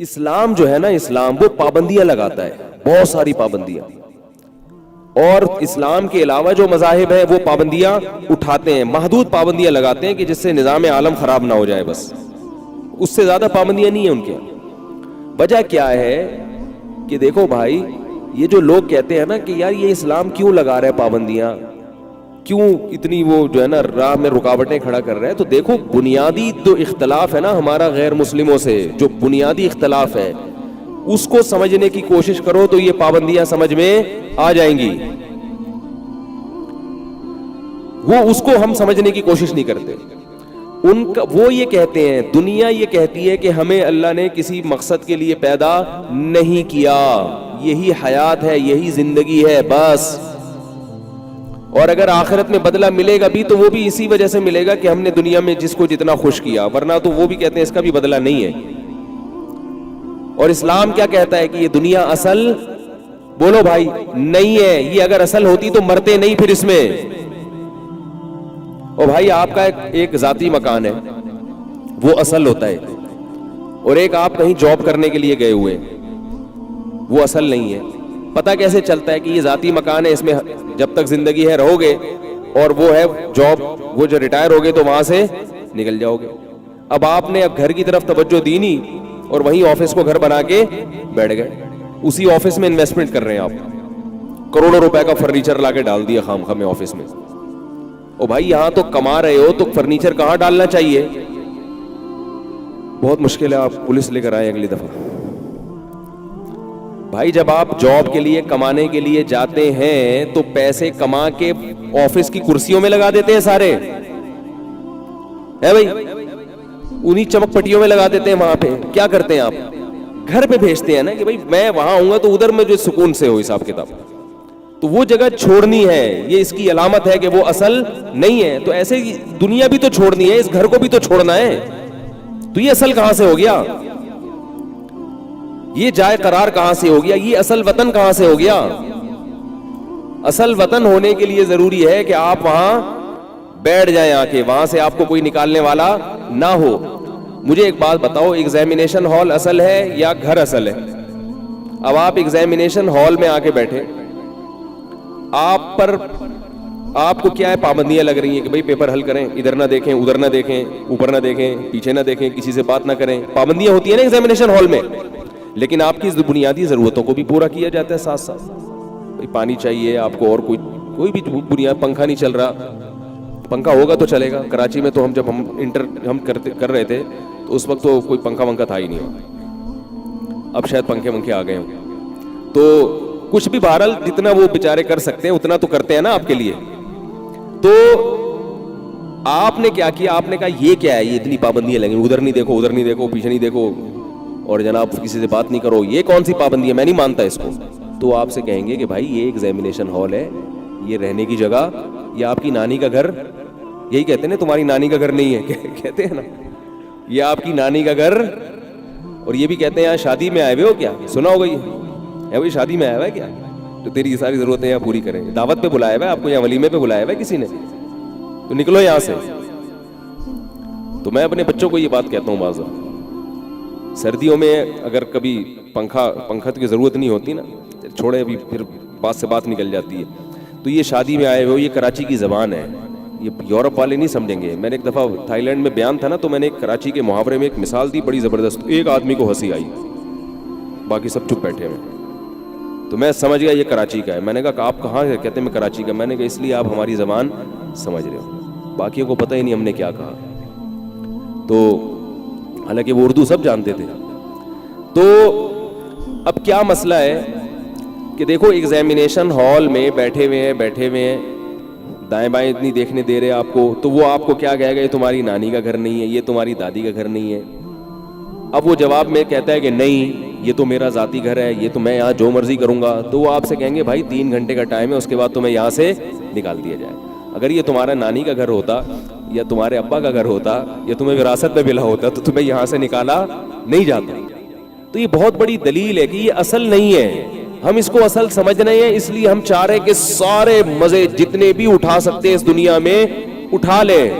اسلام جو ہے نا، اسلام وہ پابندیاں لگاتا ہے، بہت ساری پابندیاں، اور اسلام کے علاوہ جو مذاہب ہیں وہ پابندیاں اٹھاتے ہیں، محدود پابندیاں لگاتے ہیں کہ جس سے نظام عالم خراب نہ ہو جائے، بس اس سے زیادہ پابندیاں نہیں ہیں ان کے۔ وجہ کیا ہے کہ دیکھو بھائی، یہ جو لوگ کہتے ہیں نا کہ یار یہ اسلام کیوں لگا رہے پابندیاں، کیوں اتنی وہ جو ہے نا راہ میں رکاوٹیں کھڑا کر رہے ہیں، تو دیکھو بنیادی جو اختلاف ہے نا ہمارا غیر مسلموں سے، جو بنیادی اختلاف ہے اس کو سمجھنے کی کوشش کرو تو یہ پابندیاں سمجھ میں آ جائیں گی۔ وہ اس کو ہم سمجھنے کی کوشش نہیں کرتے۔ وہ یہ کہتے ہیں، دنیا یہ کہتی ہے کہ ہمیں اللہ نے کسی مقصد کے لیے پیدا نہیں کیا، یہی حیات ہے، یہی زندگی ہے بس، اور اگر آخرت میں بدلہ ملے گا بھی تو وہ بھی اسی وجہ سے ملے گا کہ ہم نے دنیا میں جس کو جتنا خوش کیا، ورنہ تو وہ بھی کہتے ہیں اس کا بھی بدلہ نہیں ہے۔ اور اسلام کیا کہتا ہے کہ یہ دنیا اصل، بولو بھائی، نہیں ہے۔ یہ اگر اصل ہوتی تو مرتے نہیں پھر اس میں۔ اور بھائی آپ کا ایک ذاتی مکان ہے، وہ اصل ہوتا ہے، اور ایک آپ کہیں جاب کرنے کے لیے گئے ہوئے، وہ اصل نہیں ہے۔ پتہ کیسے چلتا ہے کہ یہ ذاتی مکان ہے، اس میں جب تک زندگی ہے رہو گے، اور وہ ہے جاب، وہ جو ریٹائر ہوگے تو وہاں سے نکل جاؤ گے۔ اب آپ نے اب گھر کی طرف توجہ دی نہیں اور وہیں آفس کو گھر بنا کے بیٹھ گئے، اسی آفس میں انویسٹمنٹ کر رہے ہیں آپ، کروڑوں روپے کا فرنیچر لا کے ڈال دیا خام خواہ میں آفس میں۔ او بھائی یہاں تو کما رہے ہو تو فرنیچر کہاں ڈالنا چاہیے؟ بہت مشکل ہے، آپ پولیس لے کر آئے اگلی دفعہ۔ بھائی جب آپ جاب کے لیے کمانے کے لیے جاتے ہیں تو پیسے کما کے آفس کی کرسیوں میں لگا دیتے ہیں سارے، ہے بھائی، انہی چمک پٹیوں میں لگا دیتے ہیں۔ وہاں پہ کیا کرتے ہیں آپ؟ گھر پہ بھیجتے ہیں نا کہ بھائی میں وہاں آؤں گا تو ادھر میں جو سکون سے ہو حساب کتاب، تو وہ جگہ چھوڑنی ہے، یہ اس کی علامت ہے کہ وہ اصل نہیں ہے۔ تو ایسے ہی دنیا بھی تو چھوڑنی ہے، اس گھر کو بھی تو چھوڑنا ہے، تو یہ اصل کہاں سے ہو گیا؟ یہ جائے قرار کہاں سے ہو گیا؟ یہ اصل وطن کہاں سے ہو گیا؟ اصل وطن ہونے کے لیے ضروری ہے کہ آپ وہاں بیٹھ جائیں آ کے، وہاں سے آپ کو کوئی نکالنے والا نہ ہو۔ مجھے ایک بات بتاؤ، ایگزامینیشن ہال اصل ہے یا گھر اصل ہے؟ اب آپ ایگزامینیشن ہال میں آ کے بیٹھے، آپ کو کیا ہے، پابندیاں لگ رہی ہیں کہ بھئی پیپر حل کریں، ادھر نہ دیکھیں، ادھر نہ دیکھیں، اوپر نہ دیکھیں، پیچھے نہ دیکھیں، کسی سے بات نہ کریں، پابندیاں ہوتی ہیں نا ایگزامینیشن ہال میں۔ لیکن آپ کی بنیادی ضرورتوں کو بھی پورا کیا جاتا ہے ساتھ ساتھ، پانی چاہیے آپ کو، اور کوئی بھی بنیاد، پنکھا نہیں چل رہا، پنکھا ہوگا تو چلے گا۔ کراچی میں تو جب ہم کر رہے تھے تو اس وقت تو کوئی پنکھا ونکھا تھا ہی نہیں، اب شاید پنکھے ونکھے آ گئے ہوں۔ تو کچھ بھی بہرحال جتنا وہ بیچارے کر سکتے ہیں اتنا تو کرتے ہیں نا آپ کے لیے۔ تو آپ نے کیا کیا؟ آپ نے کہا یہ کیا ہے، یہ اتنی پابندیاں لگیں، ادھر نہیں دیکھو، ادھر نہیں دیکھو، پیچھے نہیں دیکھو، اور جناب کسی سے بات نہیں کرو، یہ کون سی پابندی ہے؟ میں نہیں مانتا اس کو۔ تو آپ سے کہیں گے کہ بھائی یہ ایگزامینیشن ہال ہے، یہ رہنے کی جگہ، یہ آپ کی نانی کا گھر، یہی کہتے ہیں نا تمہاری نانی کا گھر نہیں ہے، کہتے ہیں نا یہ آپ کی نانی کا گھر، اور یہ بھی کہتے ہیں یہاں شادی میں آئے ہوئے ہو کیا؟ سنا ہوگا یہ ہے بھائی، شادی میں آیا ہوا ہے کیا تو تیری ساری ضرورتیں یہاں پوری کریں، دعوت پہ بلایا ہوا ہے آپ کو، یہاں ولیمے پہ بلایا ہوا ہے کسی نے، تو نکلو یہاں سے۔ تو میں اپنے بچوں کو یہ بات کہتا ہوں، بعض سردیوں میں اگر کبھی پنکھا کی ضرورت نہیں ہوتی نا، چھوڑے ابھی پھر بات سے بات نکل جاتی ہے، تو یہ شادی میں آئے ہوئے، یہ کراچی کی زبان ہے، یہ یورپ والے نہیں سمجھیں گے۔ میں نے ایک دفعہ تھائی لینڈ میں بیان تھا نا، تو میں نے ایک کراچی کے محاورے میں ایک مثال دی بڑی زبردست، ایک آدمی کو ہنسی آئی، باقی سب چپ بیٹھے ہوئے، تو میں سمجھ گیا یہ کراچی کا ہے۔ میں نے کہا کہ آپ کہاں سے؟ کہتے ہیں میں کراچی کا۔ میں نے کہا اس لیے آپ ہماری زبان سمجھ رہے ہو، باقیوں کو پتہ ہی نہیں ہم نے کیا کہا۔ تو حالانکہ وہ اردو سب جانتے تھے۔ تو اب کیا مسئلہ ہے کہ دیکھو ایگزامینیشن ہال میں بیٹھے ہوئے ہیں، دائیں بائیں اتنی دیکھنے دے رہے آپ کو، تو وہ آپ کو کیا کہے گا؟ یہ تمہاری نانی کا گھر نہیں ہے، یہ تمہاری دادی کا گھر نہیں ہے۔ اب وہ جواب میں کہتا ہے کہ نہیں یہ تو میرا ذاتی گھر ہے، یہ تو میں یہاں جو مرضی کروں گا، تو وہ آپ سے کہیں گے بھائی 3 گھنٹے کا ٹائم ہے، اس کے بعد تمہیں یہاں سے نکال دیا جائے۔ اگر یہ تمہارا نانی کا گھر ہوتا یا تمہارے ابا کا گھر ہوتا یا تمہیں وراثت میں ملا ہوتا تو تمہیں یہاں سے نکالا نہیں جاتا۔ تو یہ بہت بڑی دلیل ہے کہ یہ اصل نہیں ہے، ہم اس کو اصل سمجھ رہے ہیں، اس لیے ہم چاہ رہے ہیں کہ سارے مزے جتنے بھی اٹھا سکتے ہیں اس دنیا میں اٹھا لیں۔